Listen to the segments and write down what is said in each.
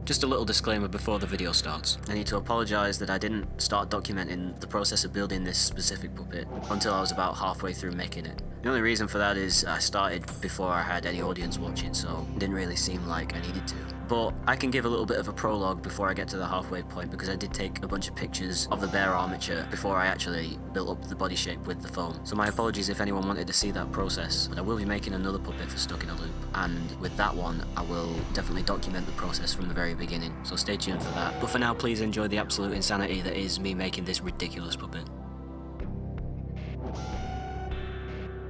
Just a little disclaimer before the video starts. I need to apologise that I didn't start documenting the process of building this specific puppet until I was about halfway through making it. The only reason for that is I started before I had any audience watching, so it didn't really seem like I needed to. But I can give a little bit of a prologue before I get to the halfway point, because I did take a bunch of pictures of the bare armature before I actually built up the body shape with the foam. So my apologies if anyone wanted to see that process, but I will be making another puppet for Stuck in a Loop, and with that one I will definitely document the process from the very beginning, so stay tuned for that. But for now, please enjoy the absolute insanity that is me making this ridiculous puppet.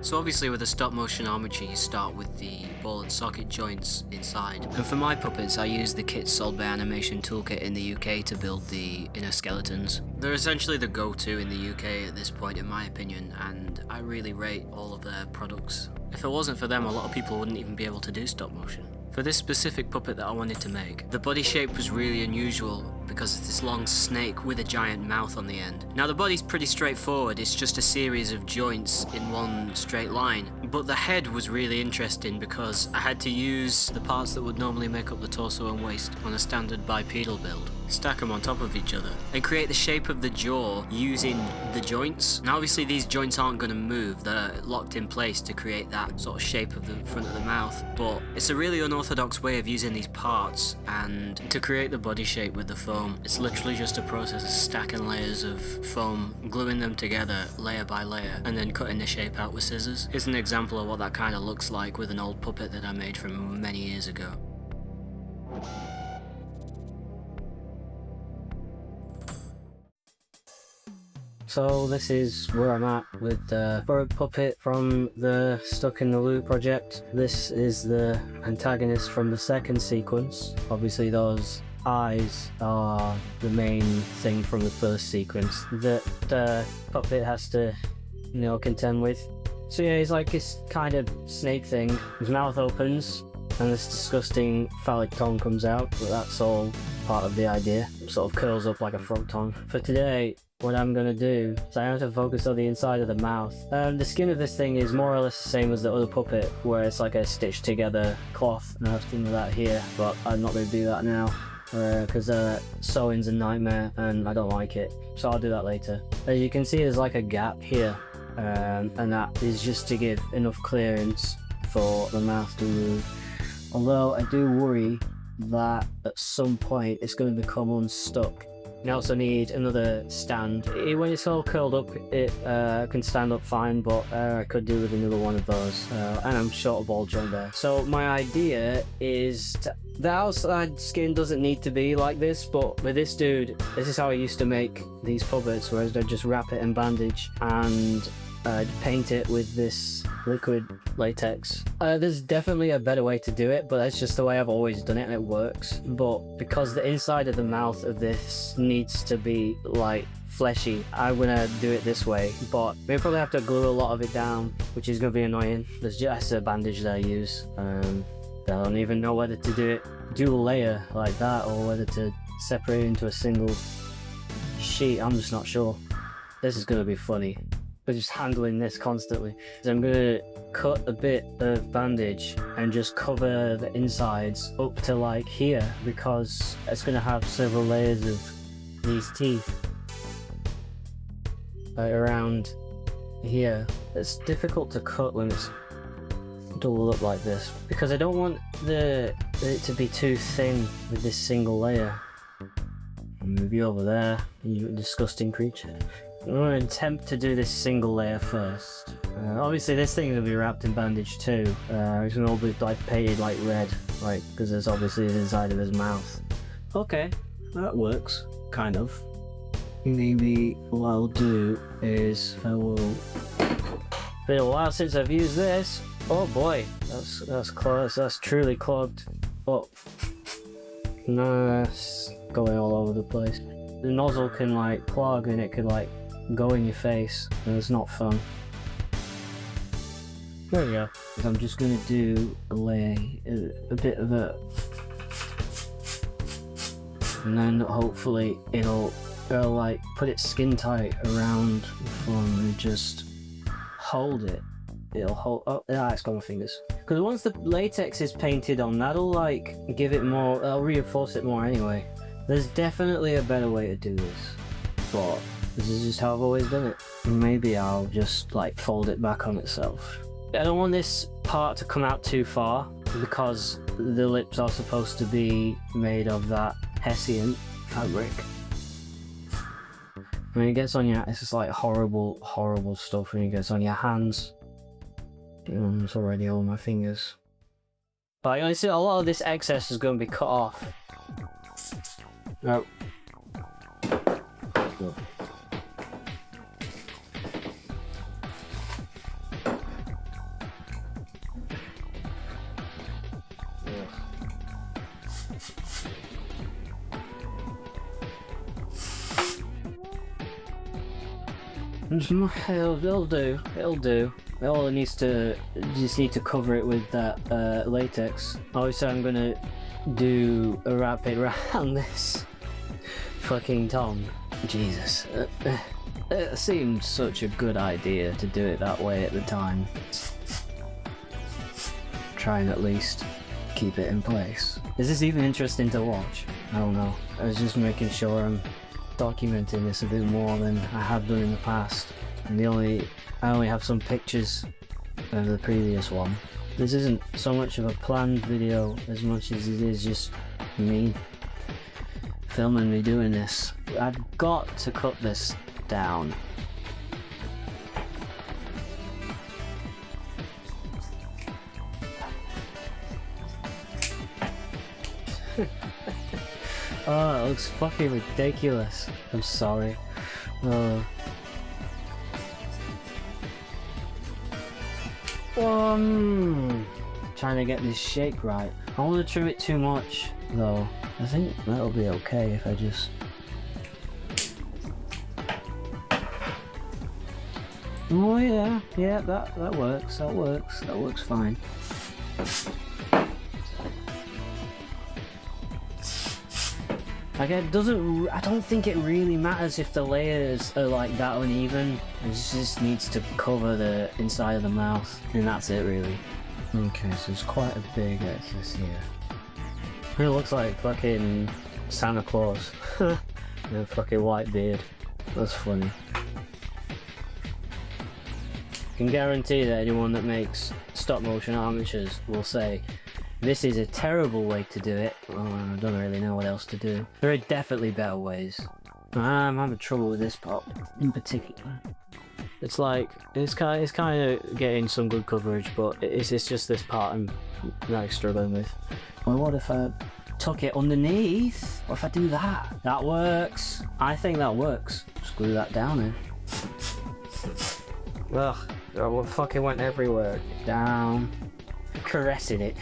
So obviously with a stop motion armature you start with the ball and socket joints inside, and for my puppets I use the kit sold by Animation Toolkit in the UK to build the inner skeletons. They're essentially the go-to in the UK at this point in my opinion, and I really rate all of their products. If it wasn't for them, a lot of people wouldn't even be able to do stop motion. For this specific puppet that I wanted to make, the body shape was really unusual because it's this long snake with a giant mouth on the end. Now the body's pretty straightforward, it's just a series of joints in one straight line, but the head was really interesting because I had to use the parts that would normally make up the torso and waist on a standard bipedal build, stack them on top of each other, and create the shape of the jaw using the joints. Now obviously these joints aren't going to move, they're locked in place to create that sort of shape of the front of the mouth, but it's a really unorthodox way of using these parts, and to create the body shape with the foam, it's literally just a process of stacking layers of foam, gluing them together layer by layer, and then cutting the shape out with scissors. Here's an example of what that kind of looks like with an old puppet that I made from many years ago. So this is where I'm at with the bird puppet from the Stuck in the Loop project. This is the antagonist from the second sequence. Obviously those eyes are the main thing from the first sequence that the puppet has to, contend with. So yeah, he's like this kind of snake thing. His mouth opens and this disgusting phallic tongue comes out, but that's all part of the idea. It sort of curls up like a frog tongue. For today, what I'm going to do is I have to focus on the inside of the mouth. The skin of this thing is more or less the same as the other puppet, where it's like a stitched together cloth, and I've done that here, but I'm not going to do that now because sewing's a nightmare and I don't like it, so I'll do that later. As you can see, there's like a gap here, and that is just to give enough clearance for the mouth to move. Although I do worry that at some point it's going to become unstuck. You also need another stand. When it's all curled up, it can stand up fine, but I could do with another one of those. And I'm short of ball joint there. So my idea is the outside skin doesn't need to be like this, but with this dude, this is how I used to make these puppets, whereas I'd just wrap it in bandage and paint it with this liquid latex. There's definitely a better way to do it, but that's just the way I've always done it and it works. But because the inside of the mouth of this needs to be like fleshy, I'm gonna do it this way, but we'll probably have to glue a lot of it down, which is gonna be annoying. There's just a bandage that I use. I don't even know whether to do it dual layer like that or whether to separate it into a single sheet. I'm just not sure. This is gonna be funny. But just handling this constantly. So I'm gonna cut a bit of bandage and just cover the insides up to like here, because it's gonna have several layers of these teeth around here. It's difficult to cut when it's doubled up like this, because I don't want it to be too thin with this single layer. I'll move you over there, you disgusting creature. I'm going to attempt to do this single layer first. Obviously this thing will be wrapped in bandage too. It's going to all be like painted like red, like, because there's obviously the inside of his mouth. Okay, that works, kind of. Maybe what I'll do is I will... Been a while since I've used this. Oh boy, that's close. That's truly clogged. Oh, no, it's going all over the place. The nozzle can like clog and it could like go in your face, and it's not fun. There we go. I'm just gonna do a layer, a bit of a, and then hopefully it'll like put it skin tight around the form and just hold it it'll hold. Oh, it's got my fingers. Because once the latex is painted on, that'll like give it more. That'll reinforce it more anyway. There's definitely a better way to do this, but this is just how I've always done it. Maybe I'll just like fold it back on itself. I don't want this part to come out too far because the lips are supposed to be made of that Hessian fabric. When it gets on your, it's just like horrible, horrible stuff when it gets on your hands. It's already on my fingers. But you see, a lot of this excess is going to be cut off. Oh. Go. It'll do. It'll do. All it needs to, just need to cover it with that latex. Obviously, I'm gonna do a wrap it around this fucking tongue. Jesus, it seemed such a good idea to do it that way at the time. Try and at least keep it in place. Is this even interesting to watch? I don't know. I was just making sure I'm documenting this a bit more than I have done in the past. And I only have some pictures of the previous one. This isn't so much of a planned video as much as it is just me filming me doing this. I've got to cut this down. Oh, it looks fucking ridiculous. I'm sorry. Trying to get this shape right. I want to trim it too much, though. I think that'll be okay if I just... Oh yeah, yeah, that works. That works fine. Like it doesn't. I don't think it really matters if the layers are like that uneven. It just needs to cover the inside of the mouth, and that's it really. Okay, so there's quite a big excess here. It looks like fucking Santa Claus. And a fucking white beard. That's funny. I can guarantee that anyone that makes stop motion armatures will say, this is a terrible way to do it. Well, I don't really know what else to do. There are definitely better ways. I'm having trouble with this part in particular. It's like, it's kind of getting some good coverage, but it's just this part I'm like struggling with. Well, what if I tuck it underneath? What if I do that? That works. I think that works. Screw that down then. Ugh, it fucking went everywhere. Down. Caressing it.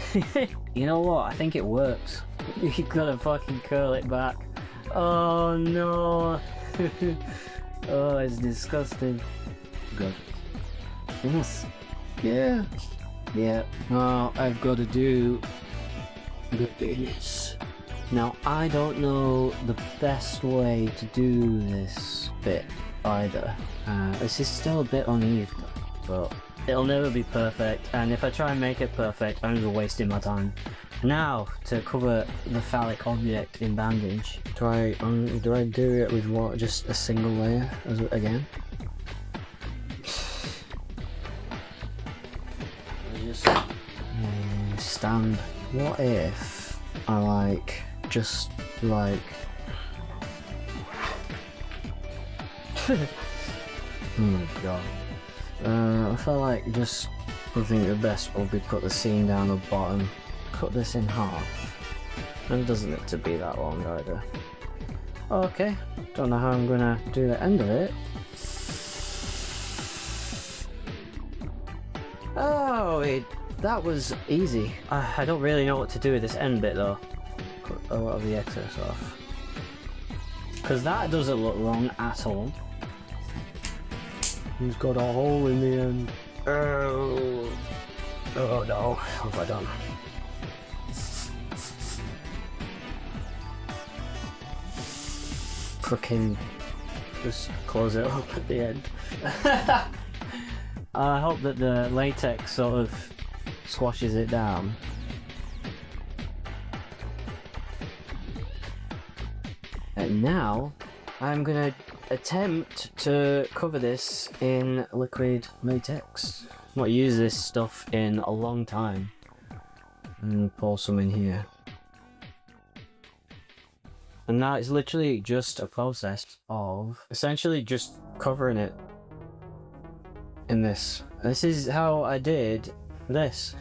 You know what? I think it works. You gotta fucking curl it back. Oh no. Oh, it's disgusting. Good. Yes. Yeah. Yeah. Now I've got to do the bits. Now I don't know the best way to do this bit either. This is still a bit uneven, but it'll never be perfect, and if I try and make it perfect, I'm just wasting my time. Now, to cover the phallic object in bandage, do I do it with what? Just a single layer again? I just stand. What if I just oh my god. I feel like I think the best will be put the seam down the bottom, cut this in half, and it doesn't need to be that long either. Okay, don't know how I'm gonna do the end of it. Oh, that was easy. I don't really know what to do with this end bit though. Cut a lot of the excess off. Because that doesn't look wrong at all. He's got a hole in the end. Oh no, what have I done? Fucking just close it up at the end. I hope that the latex sort of squashes it down. And now I'm gonna attempt to cover this in liquid latex. I've not used this stuff in a long time. And pour some in here. And now it's literally just a process of essentially just covering it in this. This is how I did this.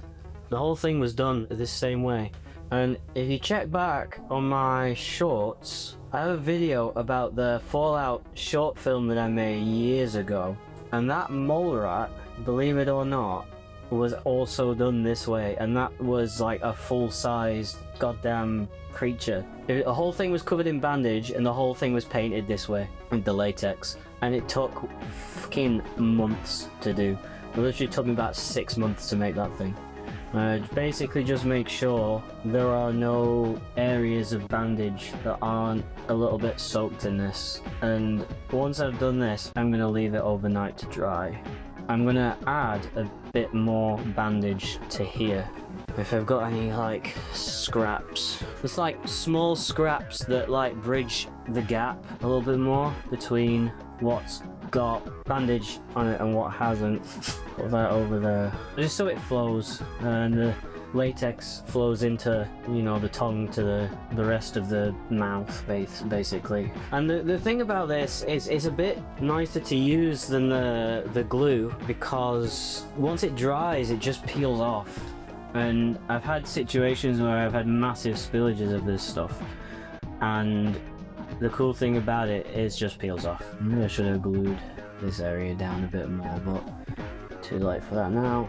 The whole thing was done this same way. And if you check back on my shorts, I have a video about the Fallout short film that I made years ago. And that mole rat, believe it or not, was also done this way. And that was like a full-sized goddamn creature. The whole thing was covered in bandage and the whole thing was painted this way with the latex. And it took fucking months to do. It literally took me about 6 months to make that thing. Basically just make sure there are no areas of bandage that aren't a little bit soaked in this. And once I've done this, I'm going to leave it overnight to dry. I'm going to add a bit more bandage to here. If I've got any like scraps. It's like small scraps that like bridge the gap a little bit more between what's got bandage on it and what hasn't. Put that over there just so it flows and the latex flows into, you know, the tongue to the rest of the mouth basically. And the thing about this is it's a bit nicer to use than the glue, because once it dries it just peels off. And I've had situations where I've had massive spillages of this stuff, and the cool thing about it is just peels off. Maybe I should have glued this area down a bit more, but too late for that now.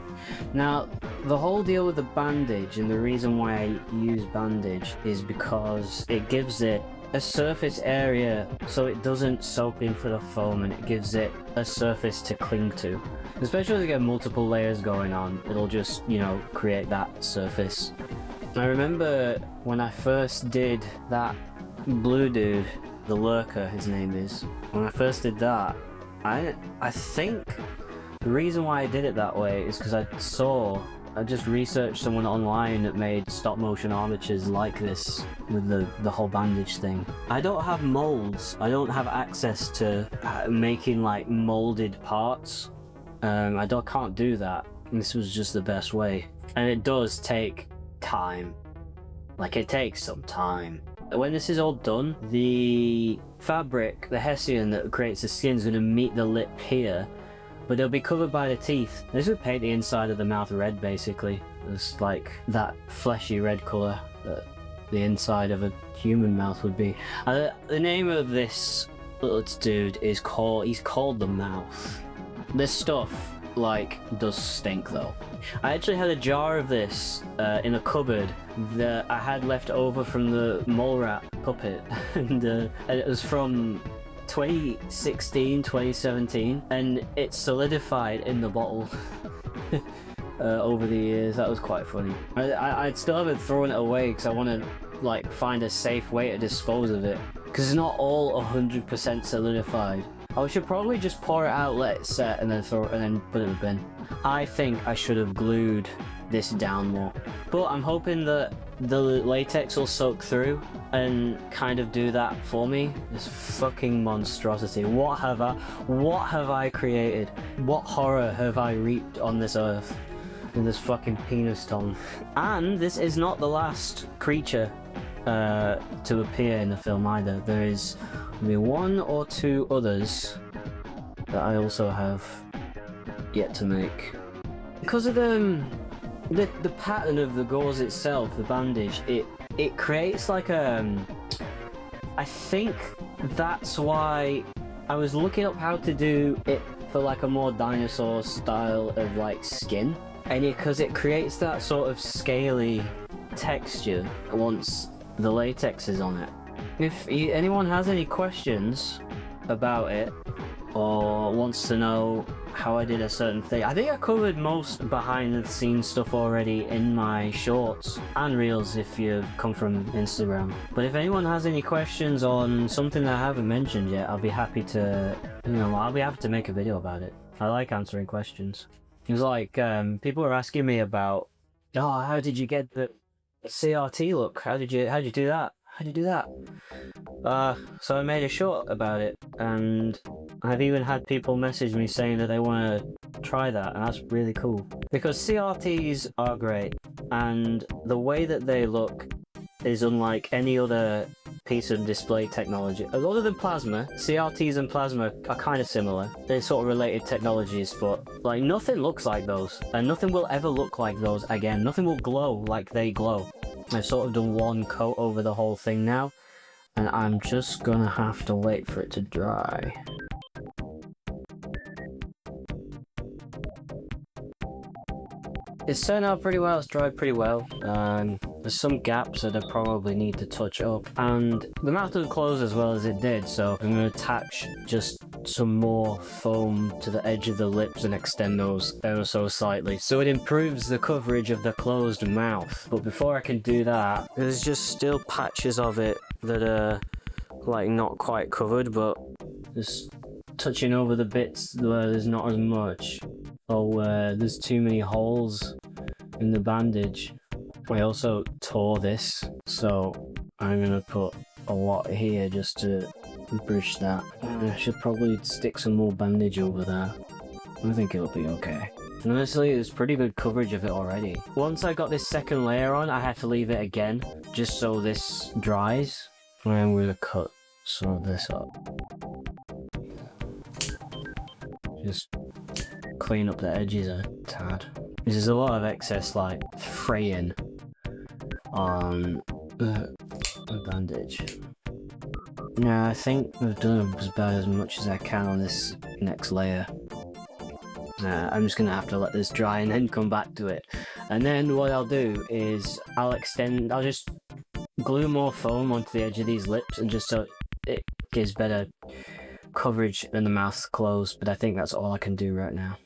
Now, the whole deal with the bandage, and the reason why I use bandage, is because it gives it a surface area so it doesn't soak into the foam, and it gives it a surface to cling to. Especially if you get multiple layers going on, it'll just, you know, create that surface. I remember when I first did that blue dude, the lurker his name is, when I first did that, I think the reason why I did it that way is because I just researched someone online that made stop motion armatures like this with the whole bandage thing. I don't have molds. I don't have access to making like molded parts. I can't do that. This was just the best way. And it does take time. Like, it takes some time. When this is all done, the fabric, the hessian that creates the skin, is going to meet the lip here, but it'll be covered by the teeth. This would paint the inside of the mouth red, basically. It's like that fleshy red colour that the inside of a human mouth would be. The name of this little dude is he's called the Mouth. This stuff, like, does stink though. I actually had a jar of this in a cupboard that I had left over from the mole rat puppet, and it was from 2016, 2017, and it solidified in the bottle over the years. That was quite funny. I still haven't thrown it away because I want to like find a safe way to dispose of it, because it's not all 100% solidified. I should probably just pour it out, let it set, and then throw it, and then put it in the bin. I think I should have glued this down more, but I'm hoping that the latex will soak through and kind of do that for me. This fucking monstrosity. What have I created? What horror have I reaped on this earth in this fucking penis tongue? And this is not the last creature to appear in the film either. There is maybe 1 or 2 others that I also have yet to make. Because of the pattern of the gauze itself, the bandage, it creates like I think that's why I was looking up how to do it for like a more dinosaur style of like skin, and because it creates that sort of scaly texture once the latex is on it. If anyone has any questions about it or wants to know how I did a certain thing, I think I covered most behind the scenes stuff already in my shorts and reels if you come from Instagram. But if anyone has any questions on something that I haven't mentioned yet, I'll be happy to, I'll be happy to make a video about it. I like answering questions. It was like, people were asking me about, oh, how did you get the CRT look? How did you do that? How did you do that? So I made a short about it, and I've even had people message me saying that they want to try that, and that's really cool. Because CRTs are great, and the way that they look is unlike any other piece of display technology. Other than plasma, CRTs and plasma are kind of similar. They're sort of related technologies, but like nothing looks like those, and nothing will ever look like those again. Nothing will glow like they glow. I've sort of done one coat over the whole thing now, and I'm just gonna have to wait for it to dry. It's turned out pretty well, it's dried pretty well. There's some gaps that I probably need to touch up, and the mouth doesn't close as well as it did, so I'm going to attach just some more foam to the edge of the lips and extend those ever so slightly, so it improves the coverage of the closed mouth. But before I can do that, there's just still patches of it that are like not quite covered, but just touching over the bits where there's not as much. There's too many holes in the bandage. I also tore this, so I'm gonna put a lot here just to bridge that. I should probably stick some more bandage over there. I think it'll be okay. And honestly, there's pretty good coverage of it already. Once I got this second layer on, I had to leave it again, just so this dries. And I'm gonna cut some of this up. Just clean up the edges a tad. There's a lot of excess like fraying on the bandage. Yeah, I think I've done about as much as I can on this next layer. I'm just gonna have to let this dry and then come back to it. And then what I'll do is I'll just glue more foam onto the edge of these lips, and just so it gives better coverage when the mouth's closed, but I think that's all I can do right now.